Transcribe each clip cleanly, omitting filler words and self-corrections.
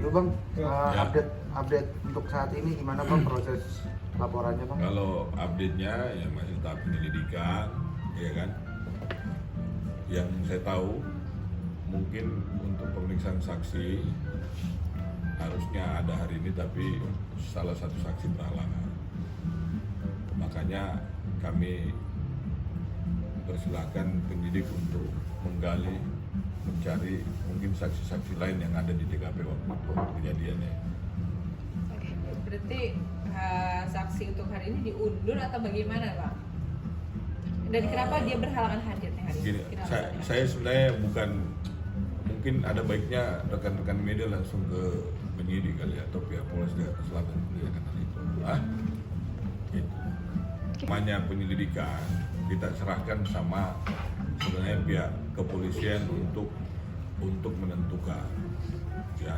Yo bang, Ya. update untuk saat ini gimana bang proses laporannya bang? Kalau update-nya ya masih tahap penyelidikan, ya kan. Yang saya tahu mungkin untuk pemeriksaan saksi harusnya ada hari ini, tapi salah satu saksi berhalangan. Makanya kami persilakan penyidik untuk menggali, mencari mungkin saksi-saksi lain yang ada di TKP waktu kejadiannya. Oke, berarti saksi untuk hari ini diundur atau bagaimana, Pak? Dan kenapa dia berhalangan hadir nih hari Gini, ini? saya sebenarnya bukan, mungkin ada baiknya rekan-rekan media langsung ke penyidik kali ya, atau pihak Polres Jakarta Selatan menanyakan hal itu. Gitu. Namanya penyelidikan kita serahkan sama sebenarnya pihak kepolisian untuk menentukan. Ya,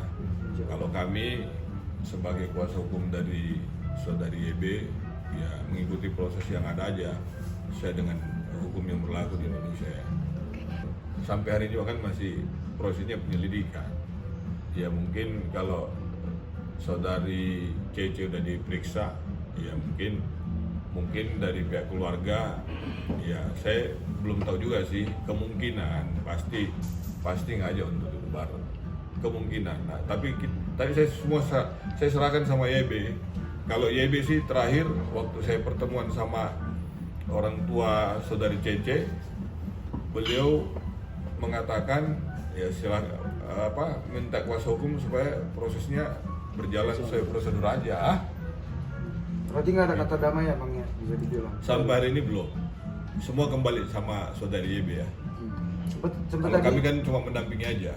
kalau kami sebagai kuasa hukum dari saudari YB ya mengikuti proses yang ada aja sesuai dengan hukum yang berlaku di Indonesia ya. Sampai hari ini kan masih prosesnya penyelidikan. Ya mungkin kalau saudari Cece udah diperiksa, ya mungkin dari pihak keluarga, ya saya belum tahu juga sih, kemungkinan pasti ngajak untuk duduk bareng, kemungkinan. Nah, tapi saya serahkan sama YB. Kalau YB sih terakhir waktu saya pertemuan sama orang tua saudari Cece, beliau mengatakan ya minta kuasa hukum supaya prosesnya berjalan sesuai prosedur aja. Berarti nggak ada kata damai ya bang ya, bisa dibilang? Sampai hari ini belum. Semua kembali sama saudari YB ya. Sempet Kalau tadi. kami kan cuma mendampingi aja.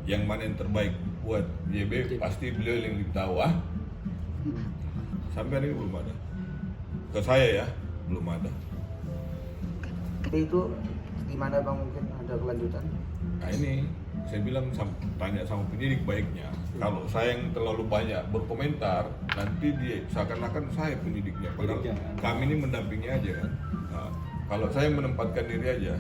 Yang mana yang terbaik buat YB pasti beliau yang lebih tahu. Sampai hari ini belum ada. Ke saya ya, belum ada. Tapi itu gimana bang, mungkin ada kelanjutan? Nah ini saya bilang tanya sama penyidik baiknya. Kalau saya yang terlalu banyak berkomentar, nanti dia seakan-akan saya penyidiknya. Padahal kami ini mendampingi aja kan. Nah, kalau saya menempatkan diri aja,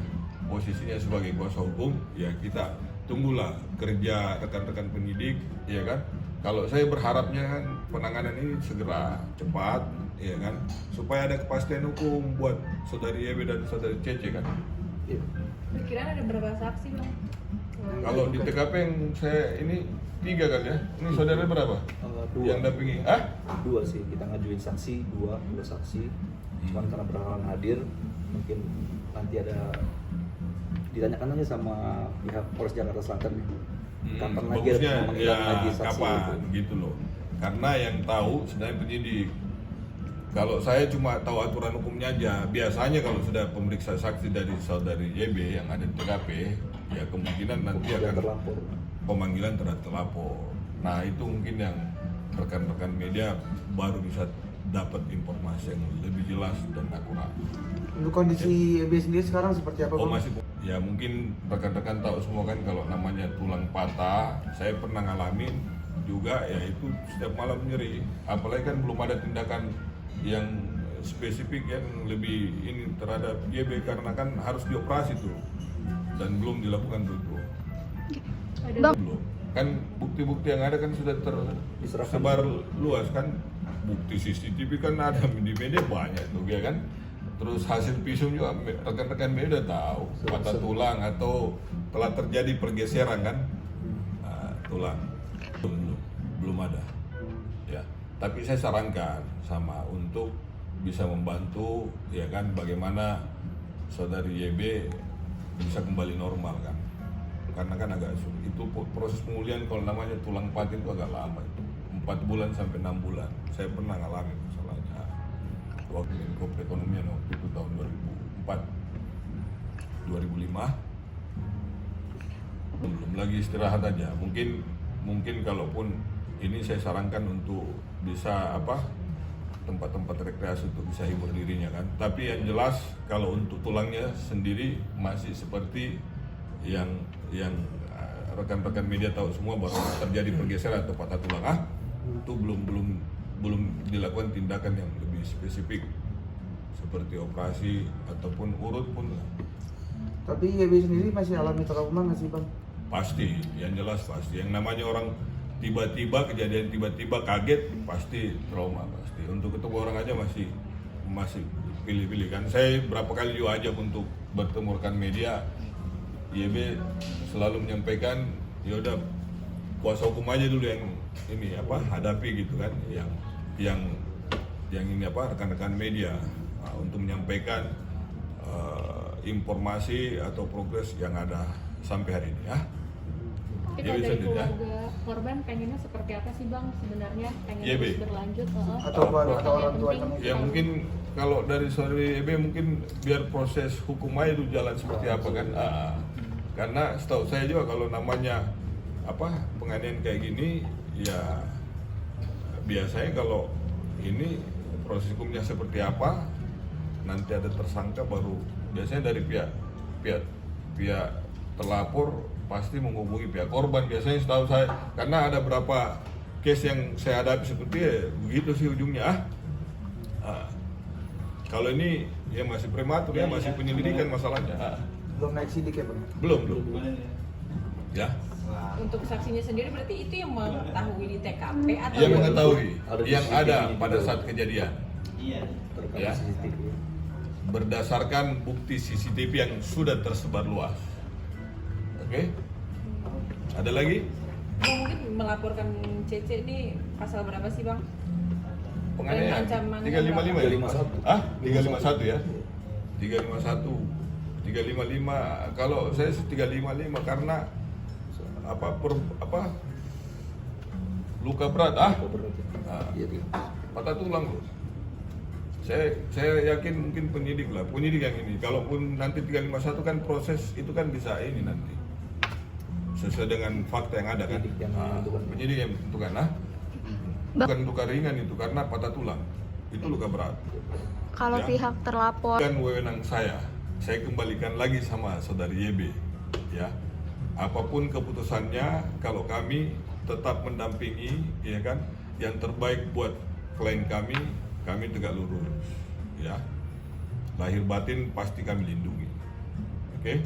posisinya sebagai kuasa hukum, ya kita tunggulah kerja rekan-rekan penyidik, ya kan. Kalau saya berharapnya kan penanganan ini segera, cepat, ya kan, supaya ada kepastian hukum buat saudari YB dan saudari Cece kan. Iya. Perkiraan ada berapa saksi, Bang? Kalau di TKP yang saya ini 3 kan ya, ini saudara berapa? Dua. Yang dampingi? Dua sih, kita ngajuin saksi, dua saksi. Cuman karena berhalangan hadir, mungkin nanti ada ditanyakan aja sama pihak Polres Jakarta Selatan. Kapan lagi Bagusnya ada pemanggilan ya lagi saksi kapan itu. gitu loh. Karena yang tahu sebenarnya penyidik. Kalau saya cuma tahu aturan hukumnya aja. Biasanya kalau sudah pemeriksa saksi dari saudari YB yang ada di TKP, ya kemungkinan nanti Pemanggilan akan terlapor. pemanggilan terhadap terlapor. Nah itu mungkin yang rekan-rekan media baru bisa dapat informasi yang lebih jelas dan akurat. Untuk kondisi YB sendiri sekarang seperti apa bang? Masih ya mungkin rekan-rekan tahu semua kan kalau namanya tulang patah, saya pernah ngalamin juga ya itu setiap malam nyeri. Apalagi kan belum ada tindakan yang spesifik yang lebih ini terhadap YB karena kan harus dioperasi tuh dan belum dilakukan tuh. Belum. Kan bukti-bukti yang ada kan sudah tersebar luas kan, bukti CCTV kan ada di media banyak tuh ya kan. Terus hasil visum juga rekan-rekan media tahu patah tulang atau telah terjadi pergeseran kan tulang belum ada ya. Tapi saya sarankan sama untuk bisa membantu ya kan bagaimana saudari YB bisa kembali normal kan, karena kan agak sulit itu proses pemulihan. Kalau namanya tulang patah itu agak lama, itu 4 bulan sampai 6 bulan. Saya pernah ngalamin masalahnya waktu Menko Perekonomian waktu itu tahun 2005 belum lagi istirahat aja. Mungkin kalaupun ini saya sarankan untuk bisa tempat-tempat rekreasi untuk bisa hibur dirinya kan. Tapi yang jelas kalau untuk tulangnya sendiri masih seperti yang rekan-rekan media tahu semua bahwa terjadi pergeseran atau patah tulang itu belum dilakukan tindakan yang lebih spesifik seperti operasi ataupun urut pun. Tapi YB sendiri masih alami trauma nggak sih bang? Pasti, yang jelas pasti. Yang namanya orang tiba-tiba kejadian tiba-tiba kaget pasti trauma pasti. Untuk ketemu orang aja masih pilih-pilih kan. Saya berapa kali juga ajak untuk bertemu rekan media, YB selalu menyampaikan ya udah kuasa hukum aja dulu yang ini hadapi gitu kan, yang ini rekan-rekan media untuk menyampaikan informasi atau progres yang ada sampai hari ini ya. Tapi Ya, kalau bisa dari dilihat. keluarga korban pengennya seperti apa sih bang sebenarnya? Pengen YB? terus berlanjut? Atau orang tuanya mungkin. Ya mungkin kalau dari saudari EB mungkin biar proses hukum aja itu jalan seperti apa kan. Karena setahu saya juga kalau namanya penganiayaan kayak gini ya biasanya kalau ini proses hukumnya seperti apa nanti ada tersangka baru biasanya dari pihak terlapor pasti menghubungi pihak korban biasanya setahu saya, karena ada beberapa case yang saya hadapi seperti begitu sih ujungnya. Kalau ini ya masih prematur ya, masih penyelidikan masalahnya. Belum naik sidik ya bang? Belum. Ya. Untuk saksinya sendiri berarti itu yang mengetahui di TKP atau Yang mengetahui Ada yang CCTV ada juga. pada saat kejadian. Terekam Ya. CCTV. Berdasarkan bukti CCTV yang sudah tersebar luas. Oke? Ada lagi? Bang, mungkin melaporkan Cece ini pasal berapa sih bang? Penganiayaan ancamannya 355 ya? 351. Ah, 351 ya? 355 kalau saya 355 karena luka berat Nah, Iya, iya. patah tulang loh. Saya yakin mungkin penyidik yang ini. Kalaupun nanti 351 kan proses itu kan bisa ini nanti sesuai dengan fakta yang ada kan. Penyidik yang menentukan. Penyidik yang menentukan bukan luka ringan itu karena patah tulang, itu luka berat. Kalau Ya. pihak terlapor Kan wewenang saya kembalikan lagi sama saudari YB ya. Apapun keputusannya, kalau kami tetap mendampingi ya kan, yang terbaik buat klien kami tegak lurus ya. Lahir batin pasti kami lindungi. Oke?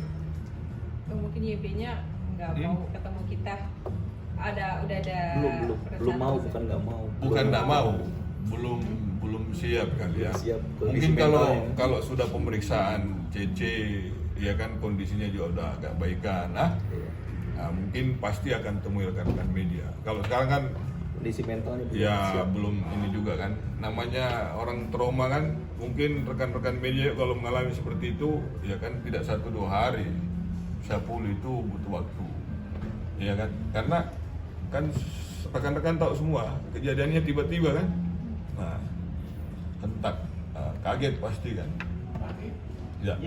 Mungkin YB-nya nggak mau ketemu kita. Udah ada belum mau, rencana. bukan nggak mau. Bukan nggak mau, belum siap kali ya. Belum siap. Mungkin Kondisi mentalnya. kalau sudah pemeriksaan CC ya kan kondisinya juga udah agak baikan. Nah, mungkin pasti akan temui rekan-rekan media. Kalau sekarang kan Kondisi mentalnya belum ya siap. belum ini juga kan, namanya orang trauma kan, mungkin rekan-rekan media kalau mengalami seperti itu ya kan tidak 1-2 hari, 10 itu butuh waktu ya kan, karena kan rekan-rekan tahu semua kejadiannya tiba-tiba kan, nah hentak, kaget pasti kan ya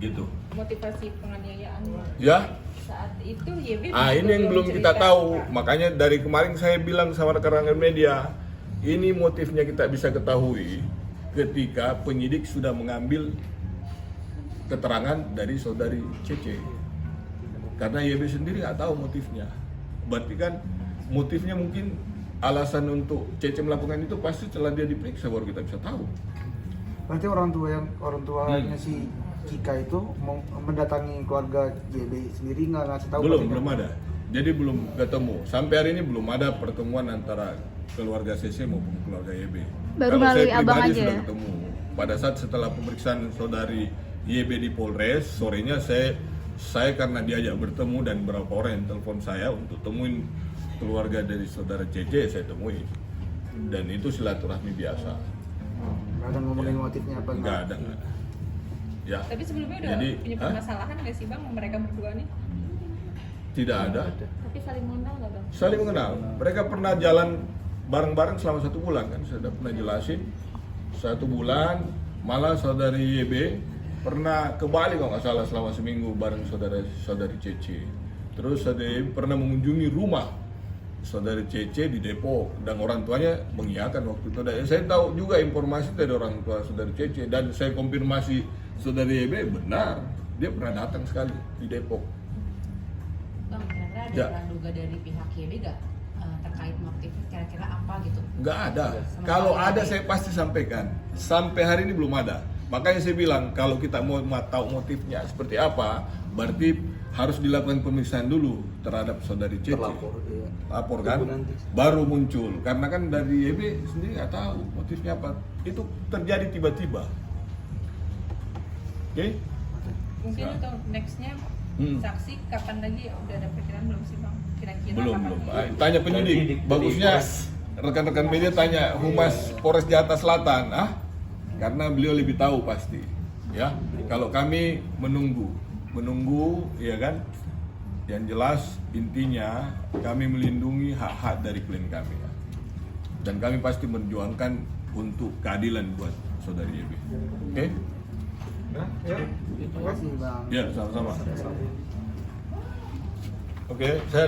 gitu Motivasi penganiayaan ya. saat itu YB Ini yang belum kita tahu. Makanya dari kemarin saya bilang sama rekan-rekan media, ini motifnya kita bisa ketahui ketika penyidik sudah mengambil keterangan dari saudari Cece. Karena YB sendiri nggak tahu motifnya. Berarti kan motifnya mungkin alasan untuk Cece melakukan itu pasti setelah dia diperiksa baru kita bisa tahu. Berarti orang tuanya si Cika itu mendatangi keluarga JB sendiri nggak ngasih tahu? Belum ada. Jadi belum ketemu. Sampai hari ini belum ada pertemuan antara keluarga CC maupun keluarga YB. Baru Kalau saya melalui abang pribadi aja sudah ya? ketemu. Pada saat setelah pemeriksaan saudari YB di Polres, sorenya saya karena diajak bertemu dan beberapa orang yang telepon saya untuk temuin keluarga dari saudara CC, saya temui. Dan itu silaturahmi biasa. Nggak ada ngomongin motifnya apa? Enggak ada. Ya. Tapi sebelumnya udah Jadi, punya permasalahan nggak sih bang mereka berdua nih? Tidak ada. Tapi saling mengenal nggak bang? Saling mengenal. Mereka pernah jalan bareng-bareng selama 1 bulan kan, saya sudah pernah jelasin. 1 bulan, malah saudari YB pernah ke Bali kalau nggak salah selama seminggu bareng saudari Cece. Terus saudari YB pernah mengunjungi rumah saudari Cece di Depok dan orang tuanya mengiyakan waktu itu. Dan saya tahu juga informasi dari orang tua saudari Cece dan saya konfirmasi saudari YB benar dia pernah datang sekali di Depok. Bang, kira-kira ada Ya. praduga dari pihak YB nggak terkait motif kira-kira apa gitu? Nggak ada. Kalau ada saya pasti sampaikan. Sampai hari ini belum ada. Makanya saya bilang kalau kita mau tahu motifnya seperti apa, berarti harus dilakukan pemeriksaan dulu terhadap saudari Cece. Terlapor, iya. Lapor kan, Tunggu nanti. baru muncul. Karena kan dari YB sendiri nggak tahu motifnya apa. Itu terjadi tiba-tiba. Oke? Mungkin Nah. untuk nextnya saksi kapan lagi udah ada perkiraan belum sih bang? Kira-kira Belum. kapan? Tanya penyidik. Penyidik dari Bagusnya Polres. rekan-rekan media tanya Humas Polres Jakarta Selatan, karena beliau lebih tahu pasti. Ya, kalau kami menunggu, ya kan. Yang jelas intinya kami melindungi hak-hak dari klien kami, ya. Dan kami pasti menjuangkan untuk keadilan buat saudari YB. Oke? Nah, ya. Terima kasih bang. Ya, sama-sama. Oke, saya